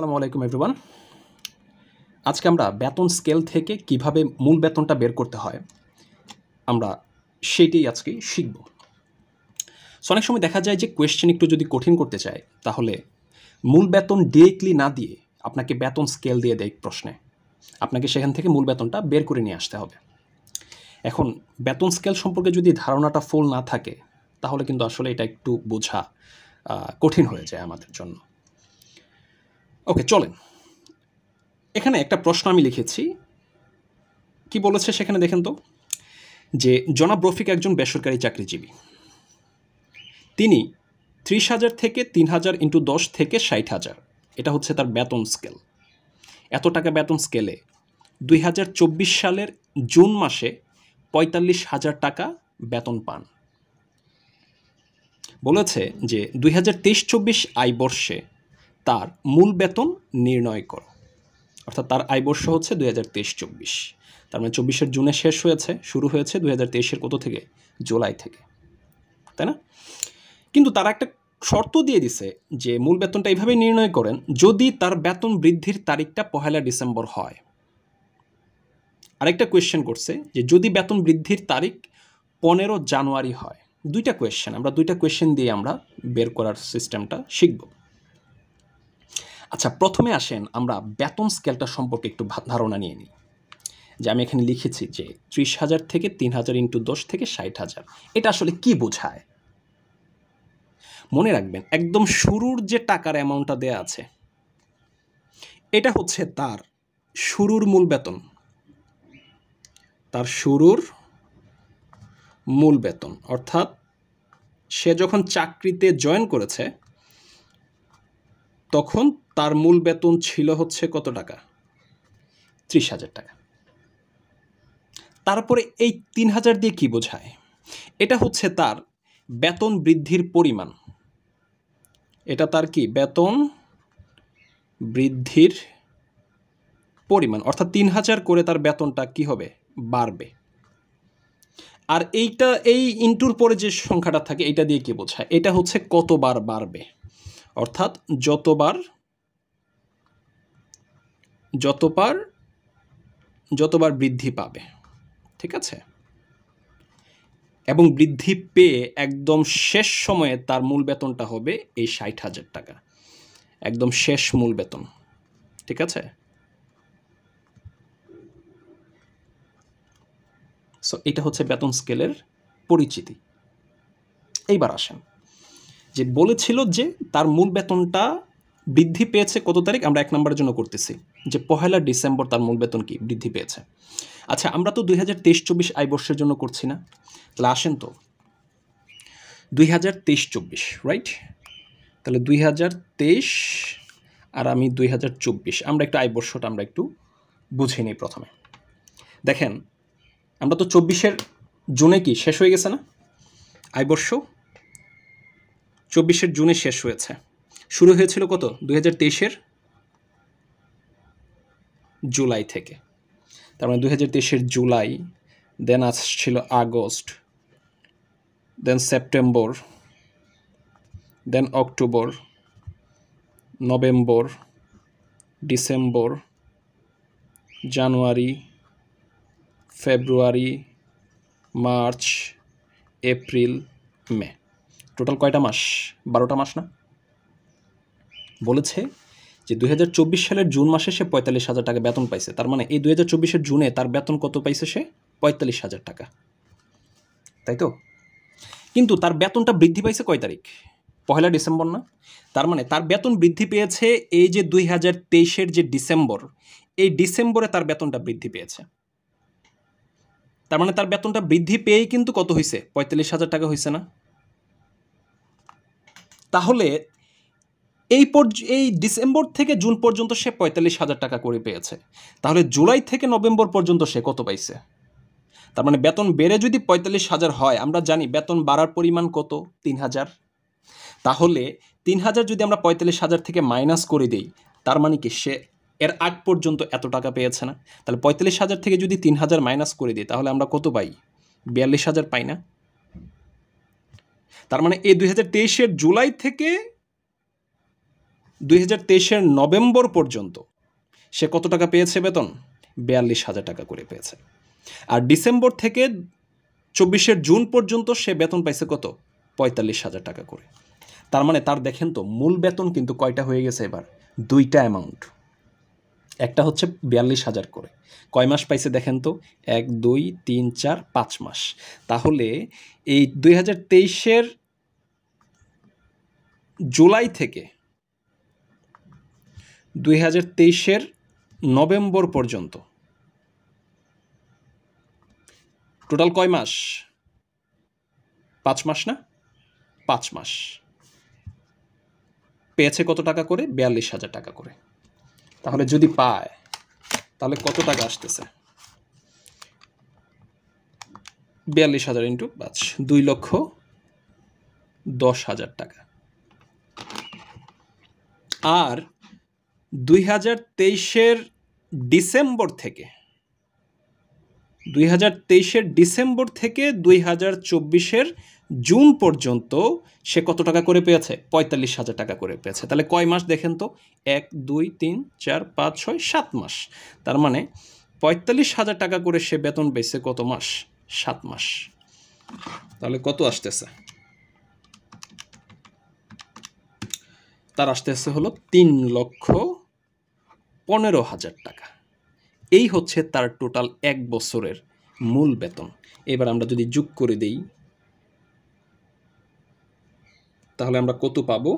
আসসালামু আলাইকুম এভরিওয়ান। আজকে আমরা বেতন স্কেল থেকে কিভাবে মূল বেতনটা বের করতে হয় আমরা সেটাই আজকে শিখব। অনেক সময় দেখা যায় যে কোয়েশ্চেন একটু যদি কঠিন করতে চায় তাহলে মূল বেতন ডিরেক্টলি না দিয়ে আপনাকে বেতন স্কেল দিয়ে দেয় প্রশ্নে, আপনাকে সেখান থেকে মূল বেতনটা বের করে নিয়ে আসতে হবে। এখন বেতন স্কেল সম্পর্কে যদি ধারণাটা ফুল না থাকে তাহলে কিন্তু আসলে এটা একটু বোঝা কঠিন হয়ে যায় আমাদের জন্য। ওকে, চলেন। এখানে একটা প্রশ্ন আমি লিখেছি, কি বলেছে সেখানে দেখেন তো, যে জনাব রফিক একজন বেসরকারি চাকরিজীবী। তিনি 30,000 থেকে 3,000 ইন্টু 10 থেকে 60,000, এটা হচ্ছে তার বেতন স্কেল। এত টাকা বেতন স্কেলে 2024 সালের জুন মাসে 45,000 টাকা বেতন পান। বলেছে যে 2023-24 আয় বর্ষে তার মূল বেতন নির্ণয় করো, অর্থাৎ তার আয় বর্ষ হচ্ছে 2023-24, তার মানে 24-এর জুনে শেষ হয়েছে, শুরু হয়েছে 2023-এর কত থেকে? জুলাই থেকে, তাই না? কিন্তু তারা একটা শর্ত দিয়ে দিছে যে মূল বেতনটা এইভাবে নির্ণয় করেন যদি তার বেতন বৃদ্ধির তারিখটা 1 ডিসেম্বর হয়। আরেকটা কোয়েশ্চেন করছে যে যদি বেতন বৃদ্ধির তারিখ 15 জানুয়ারি হয়। দুইটা কোয়েশ্চেন, আমরা দুইটা কোয়েশ্চেন দিয়ে আমরা বের করার সিস্টেমটা শিখব। আচ্ছা, প্রথমে আসেন আমরা বেতন স্কেলটা সম্পর্কে একটু ধারণা নিয়ে নিই। যে আমি এখানে লিখেছি যে 30,000 থেকে 3,000 ইন্টু 10 থেকে 60,000, এটা আসলে কি বোঝায়? মনে রাখবেন, একদম শুরুর যে টাকার অ্যামাউন্টটা দেয়া আছে এটা হচ্ছে তার শুরুর মূল বেতন, তার শুরুর মূল বেতন। অর্থাৎ সে যখন চাকরিতে জয়েন করেছে তখন তার মূল বেতন ছিল হচ্ছে কত টাকা? 30,000 টাকা। তারপরে এই 3,000 দিয়ে কি বোঝায়? এটা হচ্ছে তার বেতন বৃদ্ধির পরিমাণ। এটা তার কি? বেতন বৃদ্ধির পরিমাণ, অর্থাৎ 3,000 করে তার বেতনটা কি হবে? বাড়বে। আর এইটা, এই ইন্টুর পরে যে সংখ্যাটা থাকে এটা দিয়ে কি বোঝায়? এটা হচ্ছে কতবার বাড়বে, অর্থাৎ যতবার বৃদ্ধি পাবে, ঠিক আছে? এবং বৃদ্ধি পেয়ে একদম শেষ সময়ে তার মূল বেতনটা হবে এই 60,000 টাকা, একদম শেষ মূল বেতন, ঠিক আছে? সো এটা হচ্ছে বেতন স্কেলের পরিচিতি। এইবার আসেন, যে বলেছিল যে তার মূল বেতনটা বৃদ্ধি পেয়েছে কত তারিখ? আমরা 1 নম্বরের জন্য করতেছি যে 1 ডিসেম্বর তার মূল বেতন কি বৃদ্ধি পেয়েছে। আচ্ছা, আমরা তো 2023-24 আয় বর্ষের জন্য করছি না, তাহলে আসেন তো 2023-24, রাইট? তাহলে 2023 আর আমি 2024, আমরা একটু আয় বর্ষটা আমরা একটু বুঝে নিই প্রথমে। দেখেন, আমরা তো 24-এর জুনে কি শেষ হয়ে গেছে না আয় বর্ষ? 24-এর জুনে শেষ হয়েছে, শুরু হয়েছিল কত? 2023-এর জুলাই থেকে। তার মানে 2023-এর জুলাই, দেন আসছিল আগস্ট, দেন সেপ্টেম্বর, দেন অক্টোবর, নভেম্বর, ডিসেম্বর, জানুয়ারি, ফেব্রুয়ারি, মার্চ, এপ্রিল, মে। টোটাল কয়টা মাস? 12টা মাস না? বলেছে যে 2024 সালের জুন মাসে সে 45,000 টাকা বেতন পাইছে। তার মানে এই 2024-এর জুনে তার বেতন কত পাইছে? সে 45,000 টাকা, তাই তো? কিন্তু তার বেতনটা বৃদ্ধি পাইছে কয় তারিখ? 1 ডিসেম্বর না? তার মানে তার বেতন বৃদ্ধি পেয়েছে এই যে 2023-এর যে ডিসেম্বর, এই ডিসেম্বরে তার বেতনটা বৃদ্ধি পেয়েছে। তার মানে তার বেতনটা বৃদ্ধি পেয়েই কিন্তু কত হয়েছে? 45,000 টাকা হয়েছে না? তাহলে এই ডিসেম্বর থেকে জুন পর্যন্ত সে 45,000 টাকা করে পেয়েছে। তাহলে জুলাই থেকে নভেম্বর পর্যন্ত সে কত পাইছে? তার মানে বেতন বেড়ে যদি 45,000 হয়, আমরা জানি বেতন বাড়ার পরিমাণ কত? 3,000। তাহলে 3,000 যদি আমরা 45,000 থেকে মাইনাস করে দিই, তার মানে কি সে এর আগ পর্যন্ত এত টাকা পেয়েছে না? তাহলে 45,000 থেকে যদি 3,000 মাইনাস করে দিই তাহলে আমরা কত পাই? 42,000 পাই না? তার মানে এই 2023-এর জুলাই থেকে 2023-এর নভেম্বর পর্যন্ত সে কত টাকা পেয়েছে বেতন? 42,000 টাকা করে পেয়েছে। আর ডিসেম্বর থেকে 24-এর জুন পর্যন্ত সে বেতন পাইছে কত? 45,000 টাকা করে। তার মানে তার দেখেন তো মূল বেতন কিন্তু কয়টা হয়ে গেছে এবার? দুইটা অ্যামাউন্ট। একটা হচ্ছে 42,000 করে। কয় মাস পাইছে দেখেন তো? 1, 2, 3, 4, 5 মাস। তাহলে এই 2023-এর জুলাই থেকে 2023-এর নভেম্বর পর্যন্ত টোটাল কয় মাস? 5 মাস না? 5 মাস পেয়েছে কত টাকা করে? 42,000 টাকা করে। তাহলে যদি পায় তাহলে কত টাকা আসতেছে? 42,000 ইন্টু 5, 2,10,000 টাকা। আর 2023-এর ডিসেম্বর থেকে 2024-এর জুন পর্যন্ত সে কত টাকা করে পেয়েছে? 45,000 টাকা করে পেয়েছে। তাহলে কয় মাস দেখেন তো? 1, 2, 3, 4, 5, 6, 7 মাস। তার মানে 45,000 টাকা করে সে বেতন পেয়েছে কত মাস? 7 মাস। তাহলে কত আসতেছে? তার আসতেছে হলো 3,15,000 টাকা। এই হচ্ছে তার টোটাল 1 বছরের মূল বেতন। এবার আমরা যদি যোগ করে দেই তাহলে আমরা কত পাবো?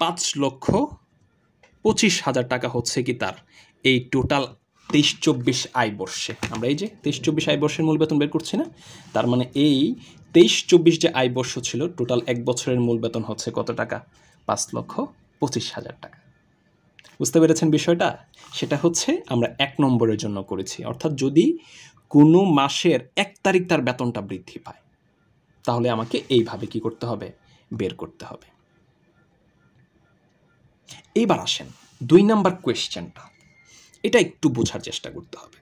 5,25,000 টাকা হচ্ছে কি তার এই টোটাল 23-24 আয় বর্ষে। আমরা এই যে 23-24 আয় বর্ষের মূল বেতন বের করছি না? তার মানে এই 23-24 যে আয় বর্ষ ছিল টোটাল 1 বছরের মূল বেতন হচ্ছে কত টাকা? 5,25,000 টাকা। বুঝতে পেরেছেন বিষয়টা? সেটা হচ্ছে আমরা 1 নম্বরের জন্য করেছি। অর্থাৎ যদি কোনো মাসের 1 তারিখ তার বেতনটা বৃদ্ধি পায় তাহলে আমাকে এইভাবে কি করতে হবে? বের করতে হবে। এইবার আসেন 2 নাম্বার কোয়েশ্চেনটা। এটা একটু বোঝার চেষ্টা করতে হবে।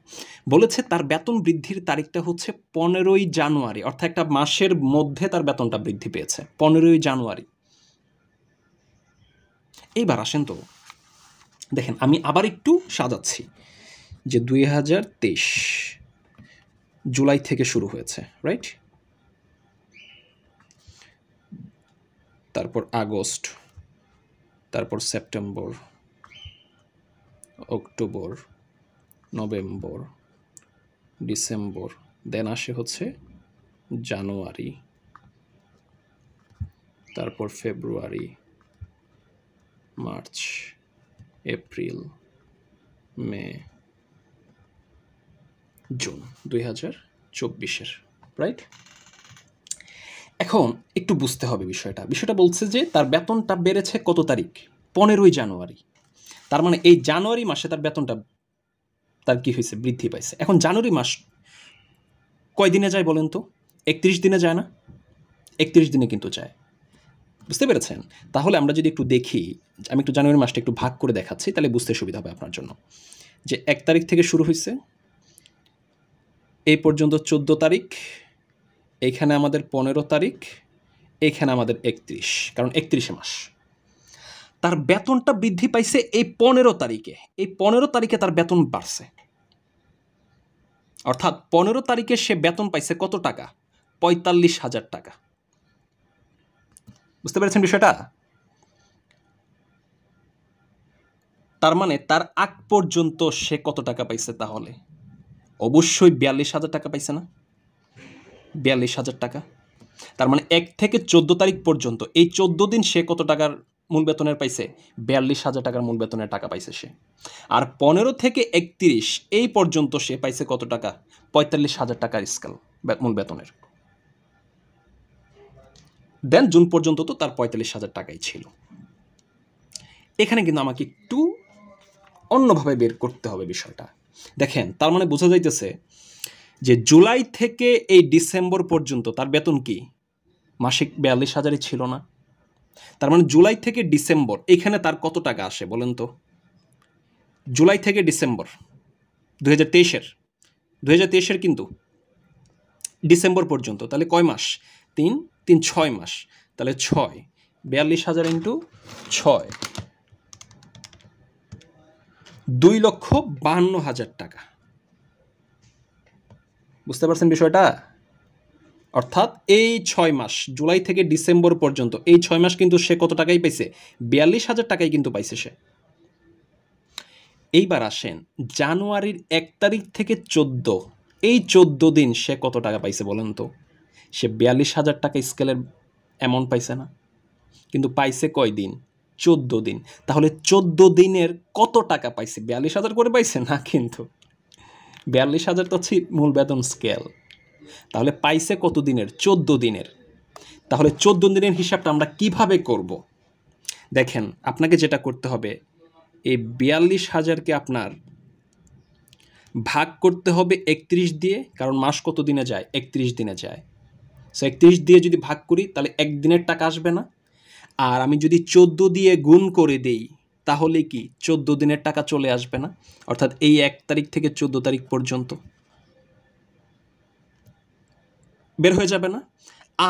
বলেছে তার বেতন বৃদ্ধির তারিখটা হচ্ছে 15ই জানুয়ারি, অর্থাৎ একটা মাসের মধ্যে তার বেতনটা বৃদ্ধি পেয়েছে 15ই জানুয়ারি। এইবার আসেন তো দেখেন আমি আবার একটু সাজাচ্ছি যে 2023 জুলাই থেকে শুরু হয়েছে, রাইট? তারপর আগস্ট, তারপর সেপ্টেম্বর, অক্টোবর, নভেম্বর, ডিসেম্বর, দেন আসে হচ্ছে জানুয়ারি, তারপর ফেব্রুয়ারি, মার্চ, এপ্রিল, মে, জুন 2024-এর, রাইট? এখন একটু বুঝতে হবে বিষয়টা। বিষয়টা বলছে যে তার বেতনটা বেড়েছে কত তারিখ? 15ই জানুয়ারি। তার মানে এই জানুয়ারি মাসে তার বেতনটা তার কি হয়েছে? বৃদ্ধি পাইছে। এখন জানুয়ারি মাস কয় দিনে যায় বলেন তো? 31 দিনে যায় না? 31 দিনে কিন্তু যায়। বুঝতে পেরেছেন? তাহলে আমরা যদি একটু দেখি, আমি একটু জানুয়ারি মাসটা একটু ভাগ করে দেখাচ্ছি তাহলে বুঝতে সুবিধা হবে আপনার জন্য। যে 1 তারিখ থেকে শুরু হয়েছে, এই পর্যন্ত 14 তারিখ, এইখানে আমাদের 15 তারিখ, এইখানে আমাদের 31, কারণ 31 মাস। তার বেতনটা বৃদ্ধি পাইছে এই 15 তারিখে। এই 15 তারিখে তার বেতন বাড়ছে। অর্থাৎ 15 তারিখে সে বেতন পাইছে কত টাকা? 45,000 টাকা। বুঝতে পেরেছেন বিষয়টা? তার মানে তার আগ পর্যন্ত সে কত টাকা পাইছে তাহলে? অবশ্যই 42,000 টাকা পাইছে না? 42,000 টাকা। তার মানে 1 থেকে 14 তারিখ পর্যন্ত এই 14 দিন সে কত টাকার মূল বেতনের পাইছে? 42,000 টাকার মূল বেতনের টাকা পাইছে সে। আর 15 থেকে 31 এই পর্যন্ত সে পাইছে কত টাকা? 45,000 টাকার স্কেল মূল বেতনের। দেন জুন পর্যন্ত তো তার 45,000 টাকাই ছিল। এখানে কিন্তু আমাকে একটু অন্যভাবে বের করতে হবে বিষয়টা। দেখেন তার মানে বোঝা যাইতেছে যে জুলাই থেকে এই ডিসেম্বর পর্যন্ত তার বেতন কি মাসিক 42,000-ই ছিল না? তার মানে জুলাই থেকে ডিসেম্বর এখানে তার কত টাকা আসে বলেন তো? জুলাই থেকে ডিসেম্বর 2023-এর কিন্তু ডিসেম্বর পর্যন্ত, তাহলে কয় মাস? 3, 6 মাস। তাহলে 6, 42,000 ইন্টু 6, 2,52,000 টাকা। বুঝতে পারছেন বিষয়টা? অর্থাৎ এই 6 মাস, জুলাই থেকে ডিসেম্বর পর্যন্ত এই 6 মাস কিন্তু সে কত টাকাই পাইছে? 42,000 টাকাই কিন্তু পাইছে সে। এইবার আসেন জানুয়ারির 1 তারিখ থেকে 14, এই 14 দিন সে কত টাকা পাইছে বলেন তো? সে 42,000 টাকা স্কেলের অ্যামাউন্ট পাইছে না? কিন্তু পাইছে কয় দিন? 14 দিন। তাহলে 14 দিনের কত টাকা পাইছে? 42,000 করে পাইছে না কিন্তু। 42,000 তো হচ্ছে মূল বেতন স্কেল। তাহলে পাইছে কত দিনের? 14 দিনের। তাহলে 14 দিনের হিসাবটা আমরা কিভাবে করব? দেখেন, আপনাকে যেটা করতে হবে, এই 42,000কে আপনার ভাগ করতে হবে 31 দিয়ে, কারণ মাস কত দিনে যায়? 31 দিনে যায়। সো 31 দিয়ে যদি ভাগ করি তাহলে একদিনের টাকা আসবে না। আর আমি যদি 14 দিয়ে গুণ করে দেই তাহলে কি 14 দিনের টাকা চলে আসবে না? অর্থাৎ এই 1 তারিখ থেকে 14 তারিখ পর্যন্ত বের হয়ে যাবে না?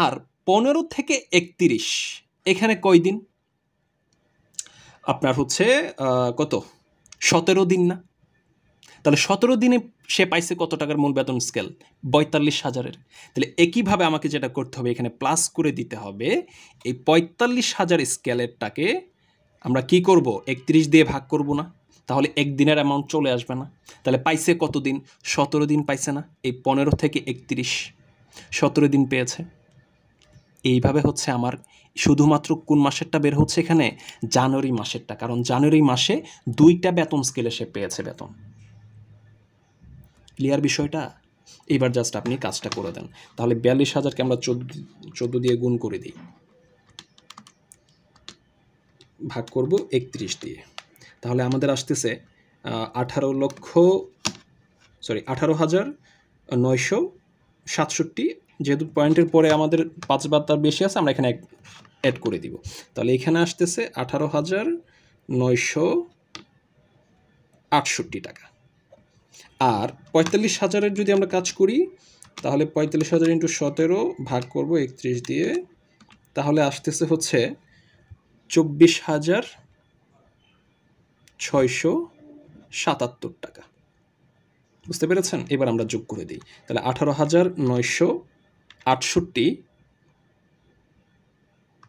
আর 15 থেকে 31 এখানে কয় দিন? আপনার হচ্ছে কত? 17 দিন না? তাহলে 17 দিনে সে পাইছে কত টাকার মূল বেতন স্কেল? 42,000-এর। তাহলে একইভাবে আমাকে যেটা করতে হবে, এখানে প্লাস করে দিতে হবে। এই 45,000 স্কেলেরটাকে আমরা কি করব? 31 দিয়ে ভাগ করব না? তাহলে একদিনের অ্যামাউন্ট চলে আসবে না? তাহলে পাইছে কত দিন? 17 দিন পাইছে না? এই 15 থেকে 31, 17 দিন পেয়েছে। এইভাবে হচ্ছে আমার শুধুমাত্র কোন মাসেরটা বের হচ্ছে এখানে? জানুয়ারি মাসেরটা। কারণ জানুয়ারি মাসে 2টা বেতন স্কেলে সে পেয়েছে বেতন। ক্লিয়ার বিষয়টা? এইবার জাস্ট আপনি কাজটা করে দেন। তাহলে 42,000কে আমরা 14 দিয়ে গুণ করে দিই, ভাগ করব 31 দিয়ে। তাহলে আমাদের আসতেছে 18,967। যেহেতু পয়েন্টের পরে আমাদের 5 বার তার বেশি আছে, আমরা এখানে অ্যাড করে দিব। তাহলে এখানে আসতেছে 18,968 টাকা। আর 45,000-এর যদি আমরা কাজ করি তাহলে 45,000 ইন্টু 17 ভাগ করব 31 দিয়ে, তাহলে আসতেছে হচ্ছে 24,677 টাকা। বুঝতে পেরেছেন? এবার আমরা যোগ করে দিই। তাহলে 18,968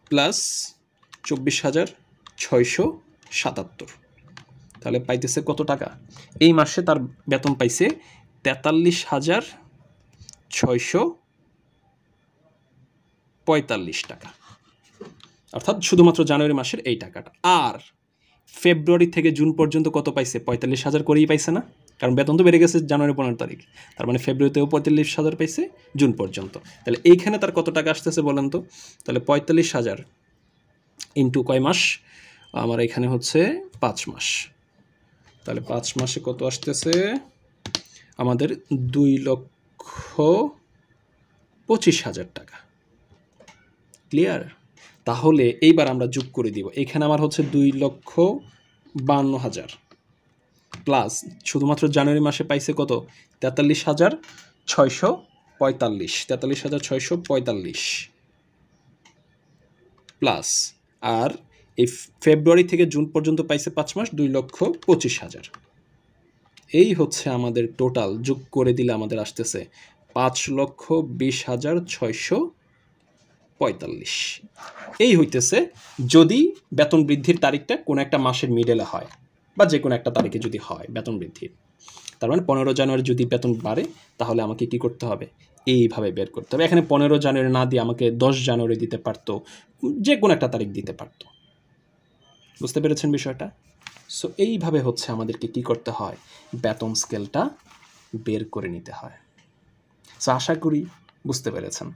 প্লাস 24,677, তাহলে পাইতেছে কত টাকা? এই মাসে তার বেতন পাইছে 43,645 টাকা। অর্থাৎ শুধুমাত্র জানুয়ারি মাসের এই টাকাটা। আর ফেব্রুয়ারি থেকে জুন পর্যন্ত কত পাইছে? 45,000 করেই পাইছে না? কারণ বেতন তো বেড়ে গেছে জানুয়ারি 15 তারিখ। তার মানে ফেব্রুয়ারিতেও 45,000 পাইছে জুন পর্যন্ত। তাহলে এইখানে তার কত টাকা আসতেছে বলেন তো? তাহলে 45,000 ইন্টু কয় মাস? আমার এখানে হচ্ছে 5 মাস। তাহলে 5 মাসে কত আসতেছে? আমাদের 2,25,000 টাকা। ক্লিয়ার? তাহলে এইবার আমরা যোগ করে দিব। এখানে আমার হচ্ছে 2,52,000 প্লাস শুধুমাত্র জানুয়ারি মাসে পাইছে কত? 43,645, 43,645 প্লাস, আর এই ফেব্রুয়ারি থেকে জুন পর্যন্ত পাইছে 5 মাস, 2,25,000। এই হচ্ছে আমাদের টোটাল। যোগ করে দিলে আমাদের আসতেছে 5,20,645। এই হইতেছে যদি বেতন বৃদ্ধির তারিখটা কোনো একটা মাসের মিডলে হয়, বা যে কোনো একটা তারিখে যদি হয় বেতন বৃদ্ধির। তার মানে 15 জানুয়ারি যদি বেতন বাড়ে তাহলে আমাকে কি করতে হবে? এইভাবে বের করতে হবে। এখানে 15 জানুয়ারি না দিয়ে আমাকে 10 জানুয়ারি দিতে পারতো, যে কোনো একটা তারিখ দিতে পারতো। বুঝতে পেরেছেন বিষয়টা? সো এইভাবে হচ্ছে আমাদেরকে কি করতে হয়? বেতন স্কেলটা বের করে নিতে হয়। সো আশা করি বুঝতে পেরেছেন।